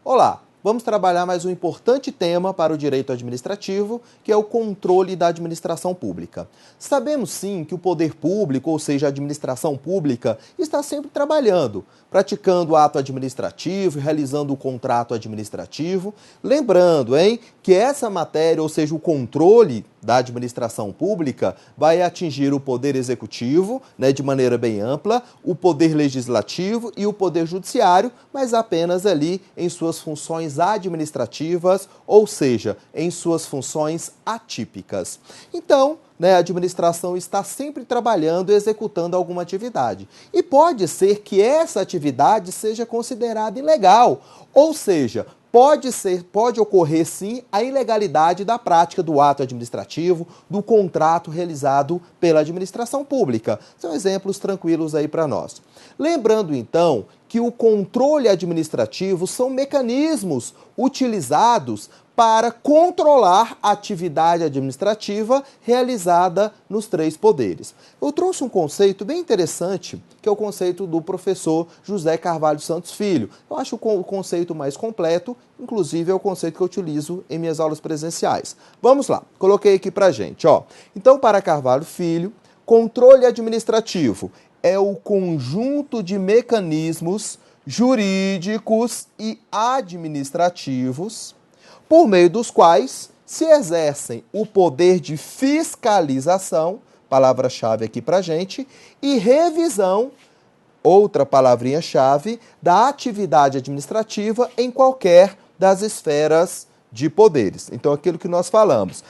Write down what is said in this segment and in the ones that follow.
Olá, vamos trabalhar mais um importante tema para o direito administrativo, que é o controle da administração pública. Sabemos sim que o poder público, ou seja, a administração pública, está sempre trabalhando, praticando o ato administrativo, realizando o contrato administrativo. Lembrando, que essa matéria, ou seja, o controle da administração pública, vai atingir o poder executivo, de maneira bem ampla, o poder legislativo e o poder judiciário, mas apenas ali em suas funções administrativas, ou seja, em suas funções atípicas. Então, a administração está sempre trabalhando e executando alguma atividade. E pode ser que essa atividade seja considerada ilegal, ou seja, pode ocorrer sim a ilegalidade da prática do ato administrativo, do contrato realizado pela administração pública. São exemplos tranquilos aí para nós. Lembrando então que o controle administrativo são mecanismos utilizados para controlar a atividade administrativa realizada nos três poderes. Eu trouxe um conceito bem interessante, que é o conceito do professor José Carvalho Santos Filho. Eu acho o conceito mais completo, inclusive é o conceito que eu utilizo em minhas aulas presenciais. Vamos lá, coloquei aqui pra gente. Então, para Carvalho Filho, controle administrativo é o conjunto de mecanismos jurídicos e administrativos por meio dos quais se exercem o poder de fiscalização, palavra-chave aqui pra gente, e revisão, outra palavrinha-chave, da atividade administrativa em qualquer das esferas de poderes. Então, aquilo que nós falamos.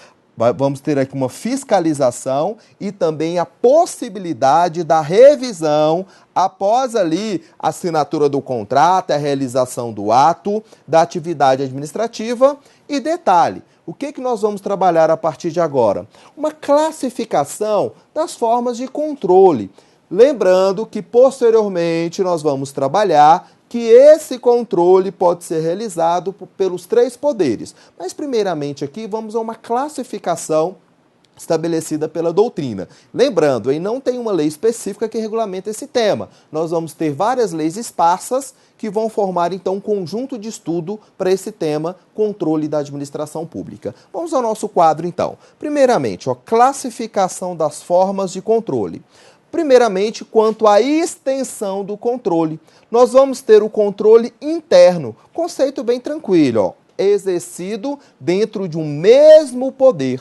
Vamos ter aqui uma fiscalização e também a possibilidade da revisão após ali a assinatura do contrato, a realização do ato, da atividade administrativa. E detalhe, o que nós vamos trabalhar a partir de agora? Uma classificação das formas de controle. Lembrando que posteriormente nós vamos trabalhar que esse controle pode ser realizado pelos três poderes. Mas, primeiramente, aqui vamos a uma classificação estabelecida pela doutrina. Lembrando, não tem uma lei específica que regulamenta esse tema. Nós vamos ter várias leis esparsas que vão formar, então, um conjunto de estudo para esse tema, controle da administração pública. Vamos ao nosso quadro, então. Primeiramente, classificação das formas de controle. Primeiramente, quanto à extensão do controle, nós vamos ter o controle interno, conceito bem tranquilo, exercido dentro de um mesmo poder.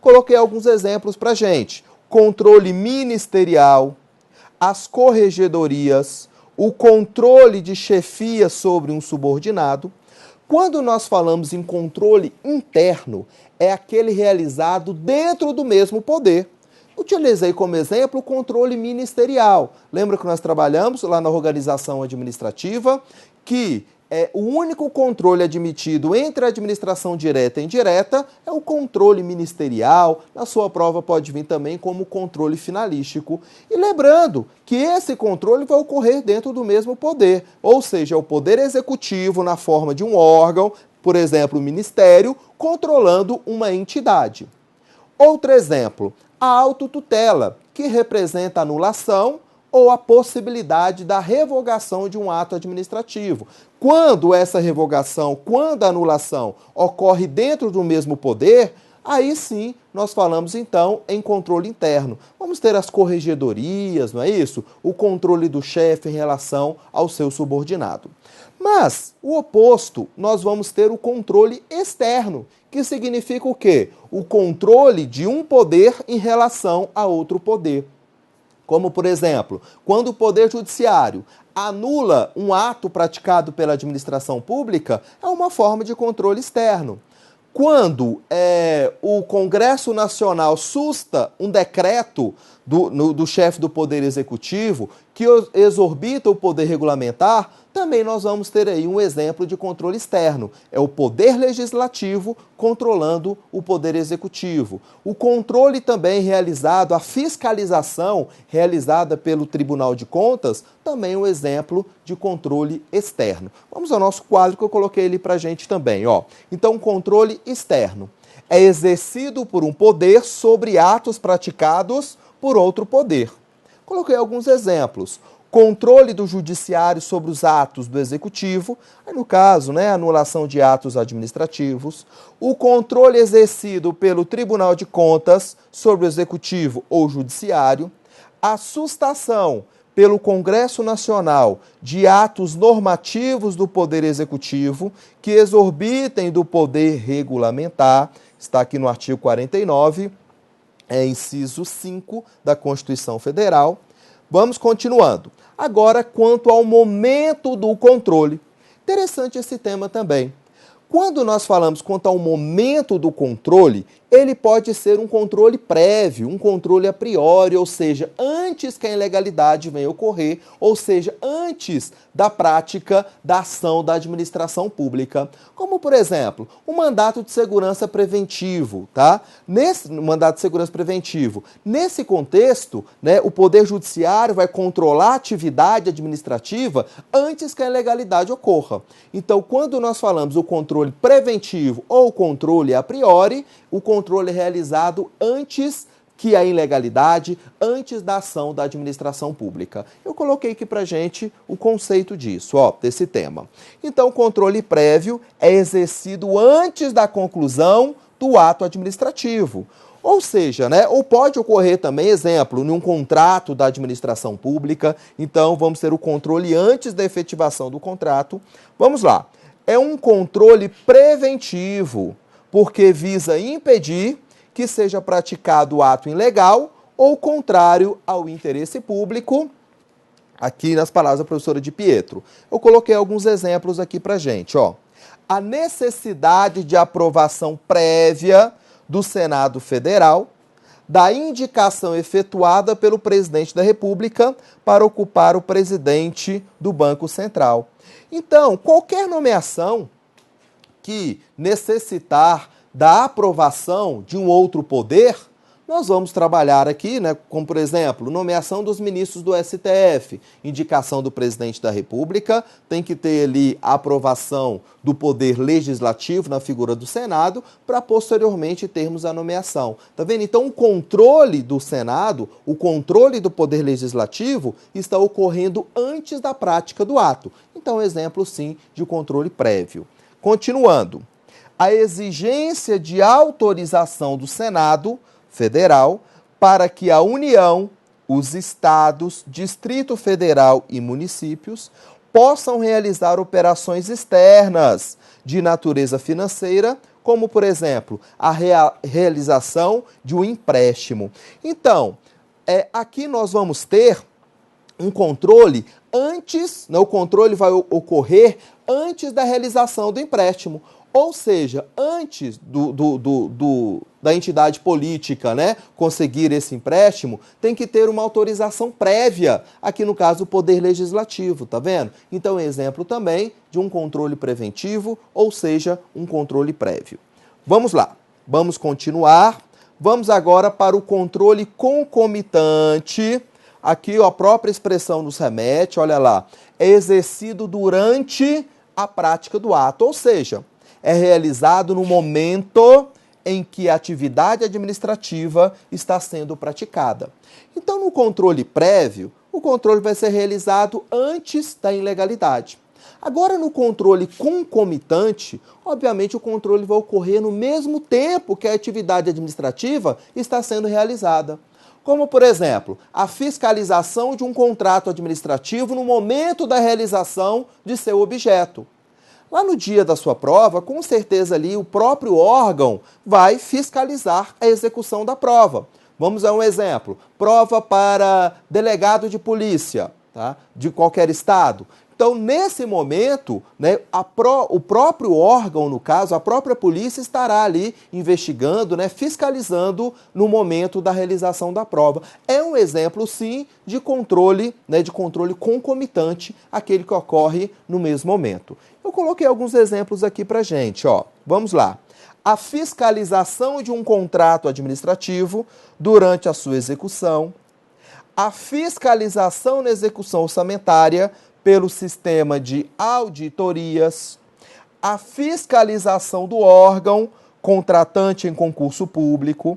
Coloquei alguns exemplos para a gente. Controle ministerial, as corregedorias, o controle de chefia sobre um subordinado. Quando nós falamos em controle interno, é aquele realizado dentro do mesmo poder. Utilizei como exemplo o controle ministerial. Lembra que nós trabalhamos lá na organização administrativa que o único controle admitido entre a administração direta e indireta é o controle ministerial. Na sua prova pode vir também como controle finalístico. E lembrando que esse controle vai ocorrer dentro do mesmo poder, ou seja, o poder executivo na forma de um órgão, por exemplo, o ministério, controlando uma entidade. Outro exemplo, a autotutela, que representa a anulação ou a possibilidade da revogação de um ato administrativo. Quando essa revogação, quando a anulação ocorre dentro do mesmo poder, aí sim nós falamos então em controle interno. Vamos ter as corregedorias, não é isso? O controle do chefe em relação ao seu subordinado. Mas, o oposto, nós vamos ter o controle externo, que significa o quê? O controle de um poder em relação a outro poder. Como, por exemplo, quando o Poder Judiciário anula um ato praticado pela administração pública, é uma forma de controle externo. Quando o Congresso Nacional susta um decreto do chefe do Poder Executivo que exorbita o poder regulamentar, também nós vamos ter aí um exemplo de controle externo. É o Poder Legislativo controlando o Poder Executivo. O controle também realizado, a fiscalização realizada pelo Tribunal de Contas, também um exemplo de controle externo. Vamos ao nosso quadro que eu coloquei ali para a gente também. Então, controle externo é exercido por um poder sobre atos praticados por outro poder. Coloquei alguns exemplos. controle do judiciário sobre os atos do executivo, aí no caso, anulação de atos administrativos, o controle exercido pelo Tribunal de Contas sobre o executivo ou judiciário, a sustação pelo Congresso Nacional de atos normativos do Poder Executivo que exorbitem do poder regulamentar, está aqui no artigo 49, inciso 5 da Constituição Federal. Vamos continuando. Agora, quanto ao momento do controle. Interessante esse tema também. Quando nós falamos quanto ao momento do controle, ele pode ser um controle prévio, um controle a priori, ou seja, antes que a ilegalidade venha ocorrer, ou seja, antes da prática da ação da administração pública. Como, por exemplo, o mandato de segurança preventivo, tá? Nesse mandato de segurança preventivo, nesse contexto, o Poder Judiciário vai controlar a atividade administrativa antes que a ilegalidade ocorra. Então, quando nós falamos o controle preventivo ou controle a priori, o controle é realizado antes que a ilegalidade, antes da ação da administração pública. Eu coloquei aqui pra gente o conceito disso, desse tema. Então, o controle prévio é exercido antes da conclusão do ato administrativo. Ou seja, ou pode ocorrer também, exemplo, num contrato da administração pública, então vamos ter o controle antes da efetivação do contrato. Vamos lá. É um controle preventivo, porque visa impedir que seja praticado o ato ilegal ou contrário ao interesse público, aqui nas palavras da professora de Pietro. Eu coloquei alguns exemplos aqui pra gente, A necessidade de aprovação prévia do Senado Federal da indicação efetuada pelo presidente da República para ocupar o presidente do Banco Central. Então, qualquer nomeação que necessitar da aprovação de um outro poder, nós vamos trabalhar aqui, como por exemplo, nomeação dos ministros do STF, indicação do presidente da República, tem que ter ali a aprovação do poder legislativo na figura do Senado, para posteriormente termos a nomeação. Tá vendo? Então, o controle do Senado, o controle do poder legislativo está ocorrendo antes da prática do ato. Então, exemplo sim de controle prévio. Continuando, a exigência de autorização do Senado Federal para que a União, os estados, Distrito Federal e municípios possam realizar operações externas de natureza financeira, como, por exemplo, a realização de um empréstimo. Então, aqui nós vamos ter um controle antes, o controle vai ocorrer antes da realização do empréstimo. Ou seja, antes da entidade política conseguir esse empréstimo, tem que ter uma autorização prévia, aqui no caso o Poder Legislativo, tá vendo? Então, exemplo também de um controle preventivo, ou seja, um controle prévio. Vamos lá, vamos continuar. Vamos agora para o controle concomitante. Aqui a própria expressão nos remete, olha lá, é exercido durante a prática do ato, ou seja, é realizado no momento em que a atividade administrativa está sendo praticada. Então, no controle prévio, o controle vai ser realizado antes da ilegalidade. Agora, no controle concomitante, obviamente o controle vai ocorrer no mesmo tempo que a atividade administrativa está sendo realizada. Como, por exemplo, a fiscalização de um contrato administrativo no momento da realização de seu objeto. Lá no dia da sua prova, com certeza ali o próprio órgão vai fiscalizar a execução da prova. Vamos a um exemplo. Prova para delegado de polícia, tá? De qualquer estado. Então, nesse momento, o próprio órgão, no caso, a própria polícia estará ali investigando, fiscalizando no momento da realização da prova. É um exemplo, sim, de controle concomitante, aquele que ocorre no mesmo momento. Eu coloquei alguns exemplos aqui pra gente, Vamos lá. A fiscalização de um contrato administrativo durante a sua execução, a fiscalização na execução orçamentária pelo sistema de auditorias, a fiscalização do órgão contratante em concurso público,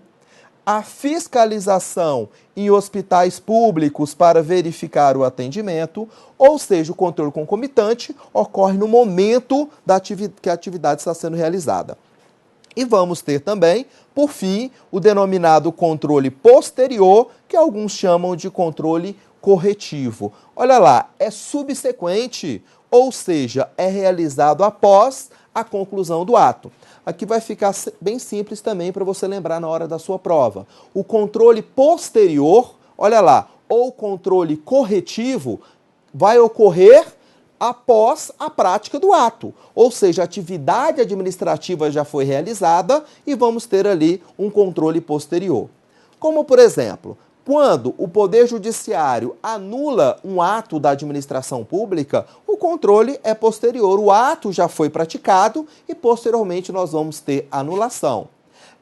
a fiscalização em hospitais públicos para verificar o atendimento, ou seja, o controle concomitante ocorre no momento que a atividade está sendo realizada. E vamos ter também, por fim, o denominado controle posterior, que alguns chamam de controle corretivo. Olha lá, é subsequente, ou seja, é realizado após a conclusão do ato. Aqui vai ficar bem simples também para você lembrar na hora da sua prova. O controle posterior, olha lá, ou controle corretivo, vai ocorrer após a prática do ato. Ou seja, a atividade administrativa já foi realizada e vamos ter ali um controle posterior. Como, por exemplo, quando o Poder Judiciário anula um ato da administração pública, o controle é posterior. O ato já foi praticado e, posteriormente, nós vamos ter anulação.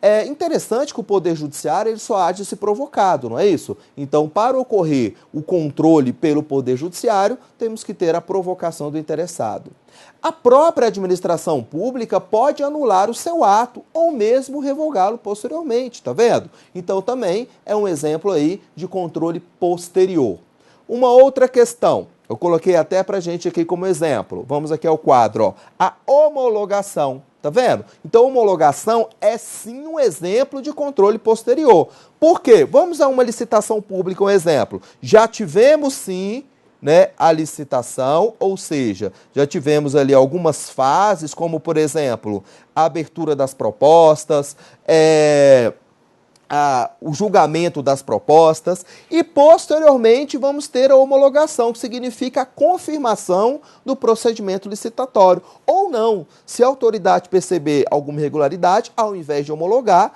É interessante que o Poder Judiciário ele só age se provocado, não é isso? Então, para ocorrer o controle pelo Poder Judiciário, temos que ter a provocação do interessado. A própria administração pública pode anular o seu ato ou mesmo revogá-lo posteriormente, tá vendo? Então, também é um exemplo aí de controle posterior. Uma outra questão, eu coloquei até pra gente aqui como exemplo. Vamos aqui ao quadro, ó. A homologação. Tá vendo? Então, homologação é sim um exemplo de controle posterior. Por quê? Vamos a uma licitação pública, um exemplo. Já tivemos sim, né, a licitação, ou seja, já tivemos ali algumas fases, como por exemplo, a abertura das propostas, o julgamento das propostas e, posteriormente, vamos ter a homologação, que significa a confirmação do procedimento licitatório. Ou não, se a autoridade perceber alguma irregularidade, ao invés de homologar,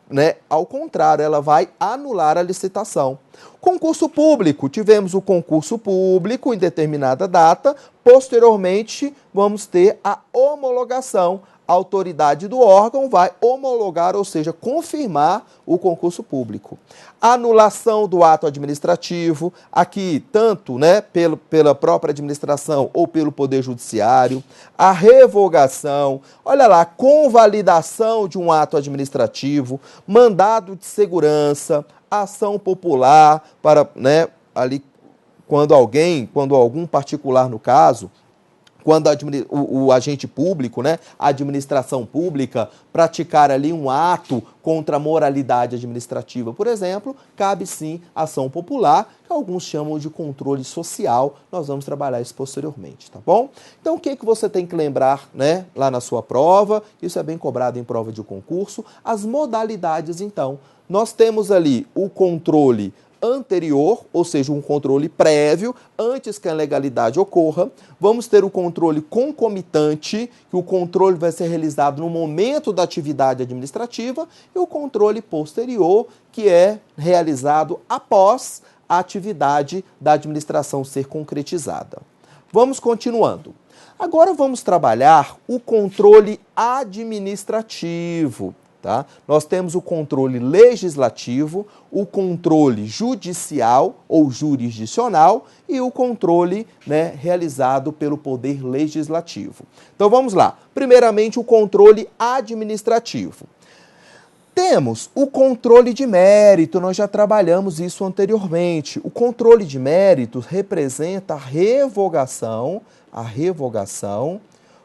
né, ao contrário, ela vai anular a licitação. Concurso público, tivemos o concurso público em determinada data, posteriormente vamos ter a homologação. A autoridade do órgão vai homologar, ou seja, confirmar o concurso público. A anulação do ato administrativo, aqui tanto, né, pela própria administração ou pelo Poder Judiciário. A revogação, olha lá, convalidação de um ato administrativo, mandado de segurança, ação popular para, né, ali quando algum particular no caso, quando o agente público, né, a administração pública, praticar ali um ato contra a moralidade administrativa, por exemplo, cabe sim ação popular, que alguns chamam de controle social. Nós vamos trabalhar isso posteriormente, tá bom? Então, o que você tem que lembrar, né, lá na sua prova? Isso é bem cobrado em prova de concurso. As modalidades, então. Nós temos ali o controle anterior, ou seja, um controle prévio, antes que a legalidade ocorra. Vamos ter o controle concomitante, que o controle vai ser realizado no momento da atividade administrativa, e o controle posterior, que é realizado após a atividade da administração ser concretizada. Vamos continuando. Agora vamos trabalhar o controle administrativo. Tá? Nós temos o controle legislativo, o controle judicial ou jurisdicional e o controle, né, realizado pelo Poder Legislativo. Então vamos lá. Primeiramente, o controle administrativo. Temos o controle de mérito, nós já trabalhamos isso anteriormente. O controle de mérito representa a revogação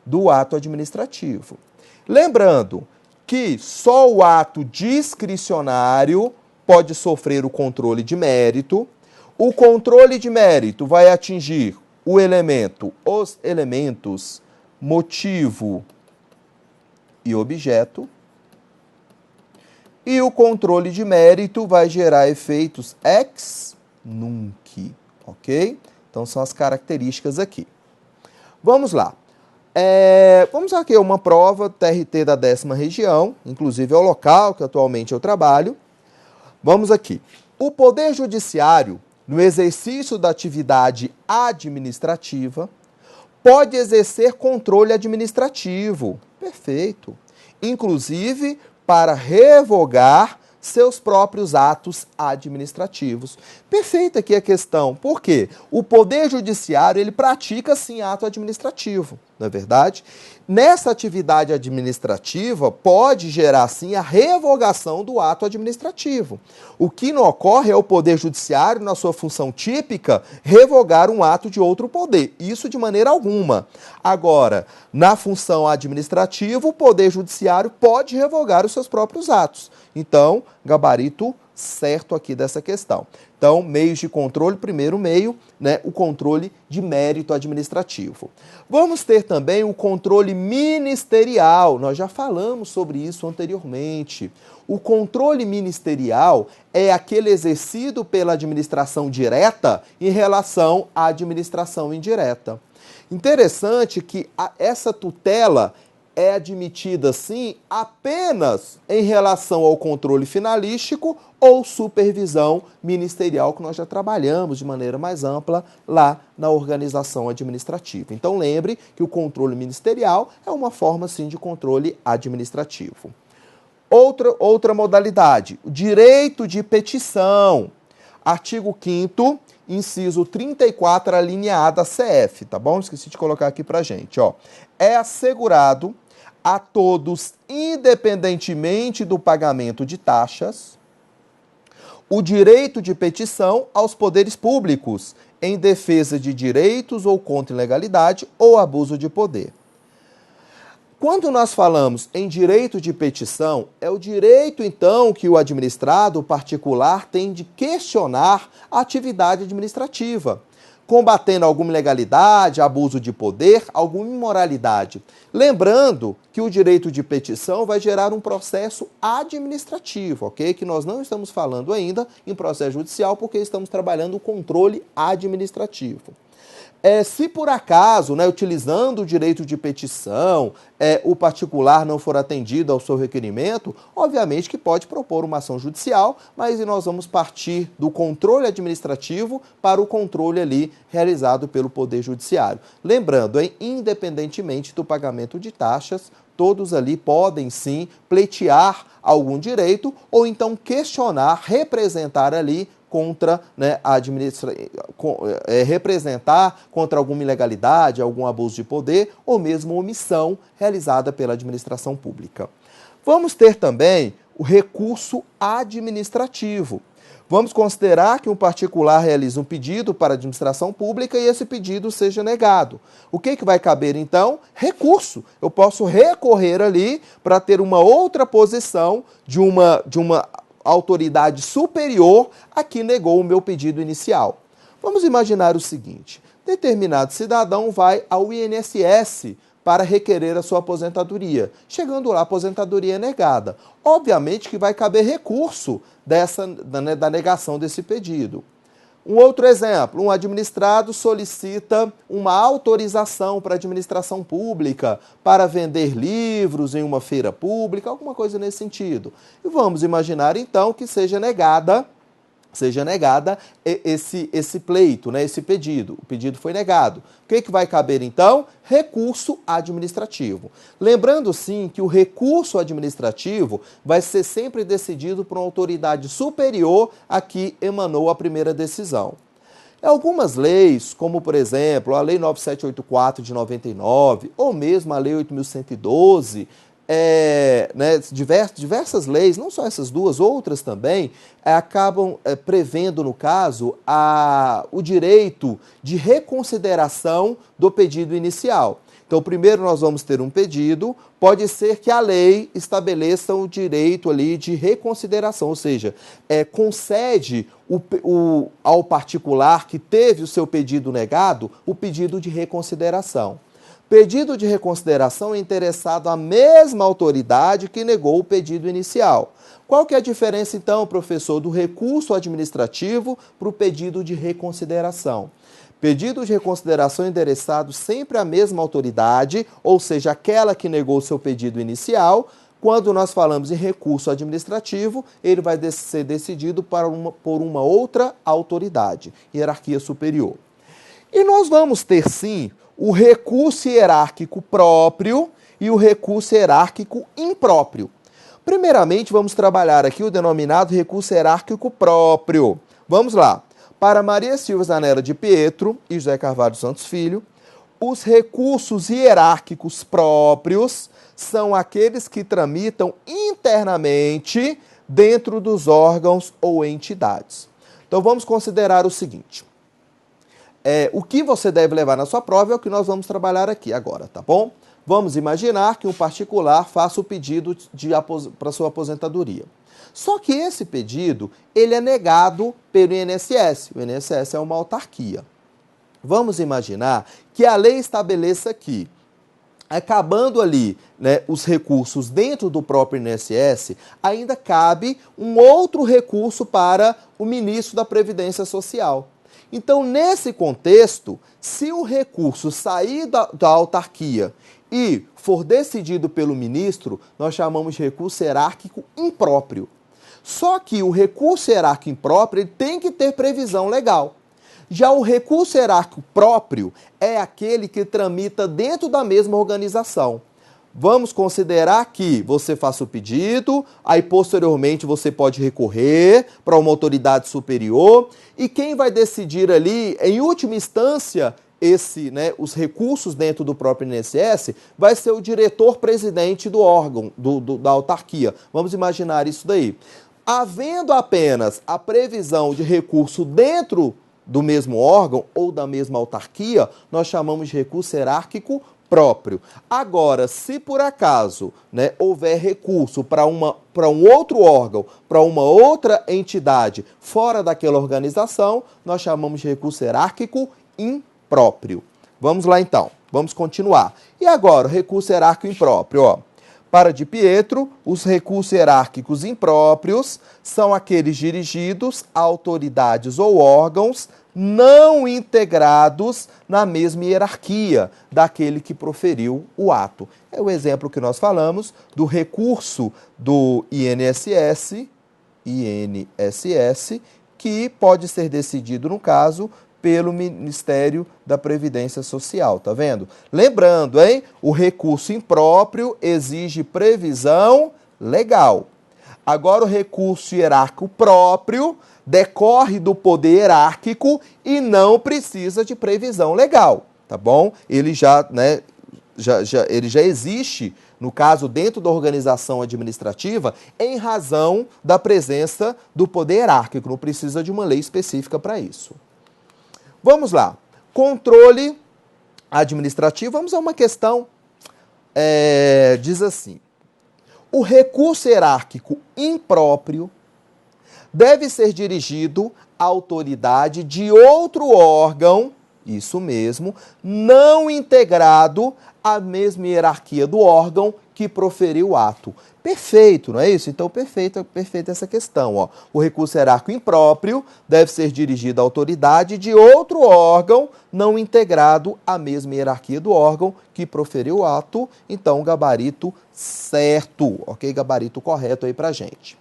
do ato administrativo. Lembrando que só o ato discricionário pode sofrer o controle de mérito. O controle de mérito vai atingir os elementos motivo e objeto. E o controle de mérito vai gerar efeitos ex nunc, ok? Então são as características aqui. Vamos lá. Vamos aqui a uma prova TRT da 10ª região, inclusive é o local que atualmente eu trabalho. Vamos aqui. O Poder Judiciário, no exercício da atividade administrativa, pode exercer controle administrativo. Perfeito. Inclusive para revogar seus próprios atos administrativos. Perfeita aqui a questão. Por quê? O Poder Judiciário, ele pratica, sim, ato administrativo, não é verdade? Nessa atividade administrativa, pode gerar, sim, a revogação do ato administrativo. O que não ocorre é o Poder Judiciário, na sua função típica, revogar um ato de outro poder. Isso de maneira alguma. Agora, na função administrativa, o Poder Judiciário pode revogar os seus próprios atos. Então, gabarito certo aqui dessa questão. Então, meios de controle, primeiro meio, né, o controle de mérito administrativo. Vamos ter também o controle ministerial, nós já falamos sobre isso anteriormente. O controle ministerial é aquele exercido pela administração direta em relação à administração indireta. Interessante que essa tutela é admitida, sim, apenas em relação ao controle finalístico ou supervisão ministerial, que nós já trabalhamos de maneira mais ampla lá na organização administrativa. Então, lembre que o controle ministerial é uma forma, sim, de controle administrativo. Outra modalidade, o direito de petição. Artigo 5º, inciso 34, a linha A da CF, tá bom? Esqueci de colocar aqui pra gente, ó. É assegurado a todos, independentemente do pagamento de taxas, o direito de petição aos poderes públicos em defesa de direitos ou contra ilegalidade ou abuso de poder. Quando nós falamos em direito de petição, é o direito, então, que o administrado, o particular, tem de questionar a atividade administrativa, combatendo alguma ilegalidade, abuso de poder, alguma imoralidade. Lembrando que o direito de petição vai gerar um processo administrativo, ok? Que nós não estamos falando ainda em processo judicial, porque estamos trabalhando o controle administrativo. Se por acaso, né, utilizando o direito de petição, o particular não for atendido ao seu requerimento, obviamente que pode propor uma ação judicial, mas nós vamos partir do controle administrativo para o controle ali realizado pelo Poder Judiciário. Lembrando, independentemente do pagamento de taxas, todos ali podem sim pleitear algum direito ou então questionar, representar ali contra, né, representar contra alguma ilegalidade, algum abuso de poder ou mesmo omissão realizada pela administração pública. Vamos ter também o recurso administrativo. Vamos considerar que um particular realiza um pedido para a administração pública e esse pedido seja negado. O que vai caber, então? Recurso. Eu posso recorrer ali para ter uma outra posição de uma autoridade superior a que negou o meu pedido inicial. Vamos imaginar o seguinte: determinado cidadão vai ao INSS para requerer a sua aposentadoria. Chegando lá, a aposentadoria é negada. Obviamente que vai caber recurso da negação desse pedido. Um outro exemplo, um administrado solicita uma autorização para a administração pública para vender livros em uma feira pública, alguma coisa nesse sentido. E vamos imaginar, então, que seja negada esse pleito, né, esse pedido. O pedido foi negado. O que vai caber, então? Recurso administrativo. Lembrando, sim, que o recurso administrativo vai ser sempre decidido por uma autoridade superior a que emanou a primeira decisão. Algumas leis, como, por exemplo, a Lei 9784 de 99, ou mesmo a Lei 8112, diversas leis, não só essas duas, outras também, acabam prevendo, no caso, o direito de reconsideração do pedido inicial. Então, primeiro nós vamos ter um pedido, pode ser que a lei estabeleça o direito ali de reconsideração, ou seja, concede ao particular que teve o seu pedido negado o pedido de reconsideração. Pedido de reconsideração é interessado à mesma autoridade que negou o pedido inicial. Qual que é a diferença, então, professor, do recurso administrativo para o pedido de reconsideração? Pedido de reconsideração é endereçado sempre à mesma autoridade, ou seja, aquela que negou o seu pedido inicial. Quando nós falamos em recurso administrativo, ele vai ser decidido por uma outra autoridade, hierarquia superior. E nós vamos ter, sim, o recurso hierárquico próprio e o recurso hierárquico impróprio. Primeiramente, vamos trabalhar aqui o denominado recurso hierárquico próprio. Vamos lá. Para Maria Silva Zanella de Pietro e José Carvalho Santos Filho, os recursos hierárquicos próprios são aqueles que tramitam internamente dentro dos órgãos ou entidades. Então, vamos considerar o seguinte. O que você deve levar na sua prova é o que nós vamos trabalhar aqui agora, tá bom? Vamos imaginar que um particular faça o pedido para sua aposentadoria. Só que esse pedido, ele é negado pelo INSS. O INSS é uma autarquia. Vamos imaginar que a lei estabeleça que, acabando ali, né, os recursos dentro do próprio INSS, ainda cabe um outro recurso para o ministro da Previdência Social. Então, nesse contexto, se o recurso sair da autarquia e for decidido pelo ministro, nós chamamos de recurso hierárquico impróprio. Só que o recurso hierárquico impróprio ele tem que ter previsão legal. Já o recurso hierárquico próprio é aquele que tramita dentro da mesma organização. Vamos considerar que você faça o pedido, aí posteriormente você pode recorrer para uma autoridade superior e quem vai decidir ali, em última instância, os recursos dentro do próprio INSS vai ser o diretor-presidente do órgão, da autarquia. Vamos imaginar isso daí. Havendo apenas a previsão de recurso dentro do mesmo órgão ou da mesma autarquia, nós chamamos de recurso hierárquico próprio. Agora, se por acaso houver recurso para um outro órgão, para uma outra entidade fora daquela organização, nós chamamos de recurso hierárquico impróprio. Vamos lá então, vamos continuar. E agora, o recurso hierárquico impróprio, ó. Para de Pietro, os recursos hierárquicos impróprios são aqueles dirigidos a autoridades ou órgãos não integrados na mesma hierarquia daquele que proferiu o ato. É o exemplo que nós falamos do recurso do INSS, que pode ser decidido, no caso, pelo Ministério da Previdência Social, tá vendo? Lembrando, hein? O recurso impróprio exige previsão legal. Agora, o recurso hierárquico próprio decorre do poder hierárquico e não precisa de previsão legal, tá bom? Ele já existe, no caso, dentro da organização administrativa, em razão da presença do poder hierárquico. Não precisa de uma lei específica para isso. Vamos lá. Controle administrativo. Vamos a uma questão. Diz assim. O recurso hierárquico impróprio deve ser dirigido à autoridade de outro órgão, isso mesmo, não integrado à mesma hierarquia do órgão que proferiu o ato. Perfeito, não é isso? Então, perfeita essa questão. Ó. O recurso hierárquico impróprio deve ser dirigido à autoridade de outro órgão não integrado à mesma hierarquia do órgão que proferiu o ato. Então, gabarito certo, ok? Gabarito correto aí pra gente.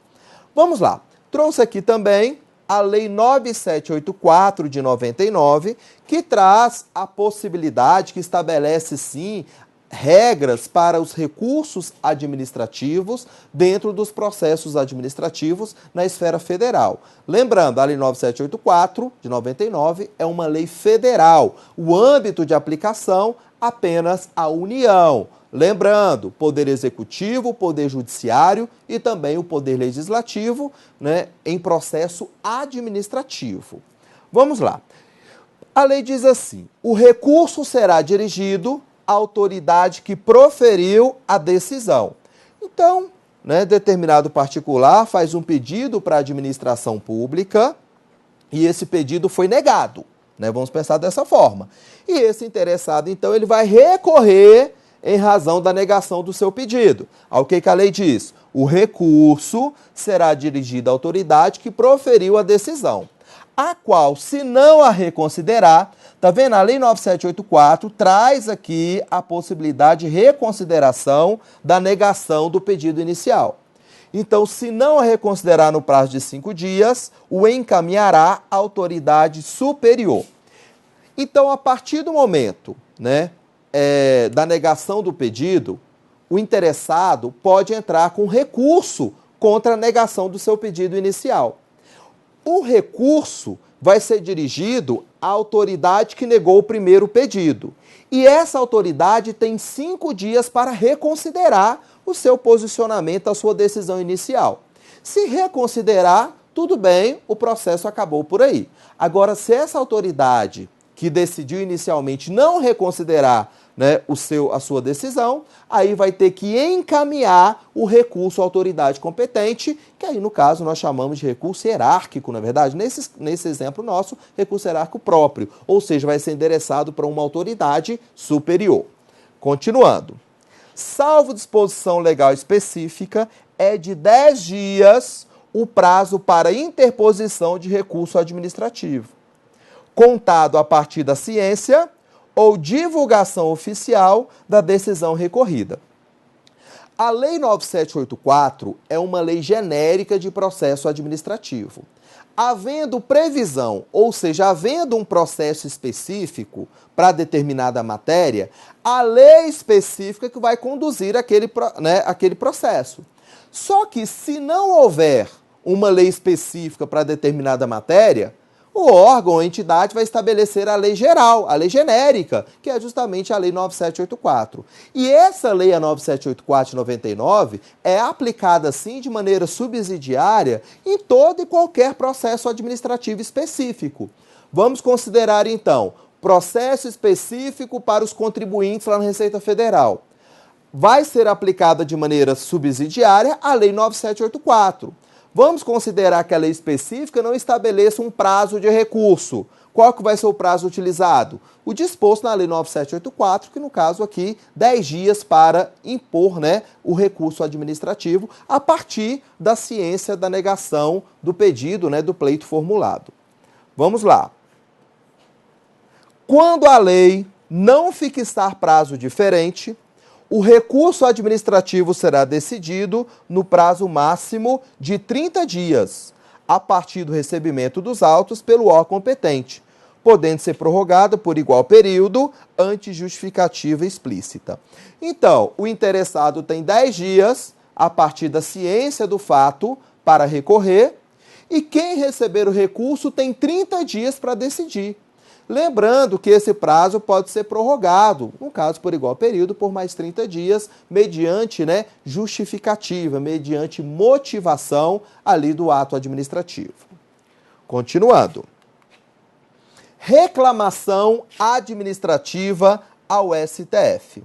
Vamos lá. Trouxe aqui também a Lei 9784 de 99, que traz a possibilidade, que estabelece sim regras para os recursos administrativos dentro dos processos administrativos na esfera federal. Lembrando, a Lei 9784 de 99 é uma lei federal. O âmbito de aplicação apenas a União. Lembrando, Poder Executivo, Poder Judiciário e também o Poder Legislativo, em processo administrativo. Vamos lá. A lei diz assim, o recurso será dirigido à autoridade que proferiu a decisão. Então, determinado particular faz um pedido para a administração pública e esse pedido foi negado. Vamos pensar dessa forma. E esse interessado, então, ele vai recorrer em razão da negação do seu pedido. O que a lei diz? O recurso será dirigido à autoridade que proferiu a decisão, a qual, se não a reconsiderar, tá vendo? A Lei 9784 traz aqui a possibilidade de reconsideração da negação do pedido inicial. Então, se não a reconsiderar no prazo de 5 dias, o encaminhará à autoridade superior. Então, a partir do momento, da negação do pedido, o interessado pode entrar com recurso contra a negação do seu pedido inicial. O recurso vai ser dirigido à autoridade que negou o primeiro pedido. E essa autoridade tem 5 dias para reconsiderar o seu posicionamento, a sua decisão inicial. Se reconsiderar, tudo bem, o processo acabou por aí. Agora, se essa autoridade que decidiu inicialmente não reconsiderar, né, a sua decisão, aí vai ter que encaminhar o recurso à autoridade competente, que aí no caso nós chamamos de recurso hierárquico, na verdade, nesse exemplo nosso, recurso hierárquico próprio, ou seja, vai ser endereçado para uma autoridade superior. Continuando. Salvo disposição legal específica, é de 10 dias o prazo para interposição de recurso administrativo, contado a partir da ciência ou divulgação oficial da decisão recorrida. A Lei 9784 é uma lei genérica de processo administrativo. Havendo previsão, ou seja, havendo um processo específico para determinada matéria, a lei específica que vai conduzir aquele processo. Só que se não houver uma lei específica para determinada matéria, o órgão ou entidade vai estabelecer a lei geral, a lei genérica, que é justamente a Lei 9784. E essa lei, a 9784 de 99, é aplicada, sim, de maneira subsidiária em todo e qualquer processo administrativo específico. Vamos considerar, então, processo específico para os contribuintes lá na Receita Federal. Vai ser aplicada de maneira subsidiária a Lei 9784. Vamos considerar que a lei específica não estabeleça um prazo de recurso. Qual que vai ser o prazo utilizado? O disposto na Lei 9784, que no caso aqui, 10 dias para impor, né, o recurso administrativo a partir da ciência da negação do pedido, né, do pleito formulado. Vamos lá. Quando a lei não fixar prazo diferente, o recurso administrativo será decidido no prazo máximo de 30 dias, a partir do recebimento dos autos pelo órgão competente, podendo ser prorrogado por igual período, ante justificativa explícita. Então, o interessado tem 10 dias, a partir da ciência do fato, para recorrer, e quem receber o recurso tem 30 dias para decidir. Lembrando que esse prazo pode ser prorrogado, no caso por igual período, por mais 30 dias, mediante, né, justificativa, mediante motivação ali do ato administrativo. Continuando. Reclamação administrativa ao STF.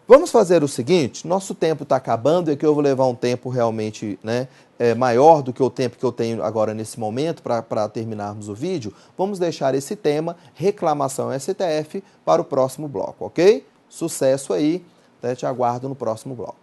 Vamos fazer o seguinte, nosso tempo está acabando e que eu vou levar um tempo realmente, né, maior do que o tempo que eu tenho agora nesse momento para terminarmos o vídeo. Vamos deixar esse tema, reclamação ao STF, para o próximo bloco, ok? Sucesso aí, te aguardo no próximo bloco.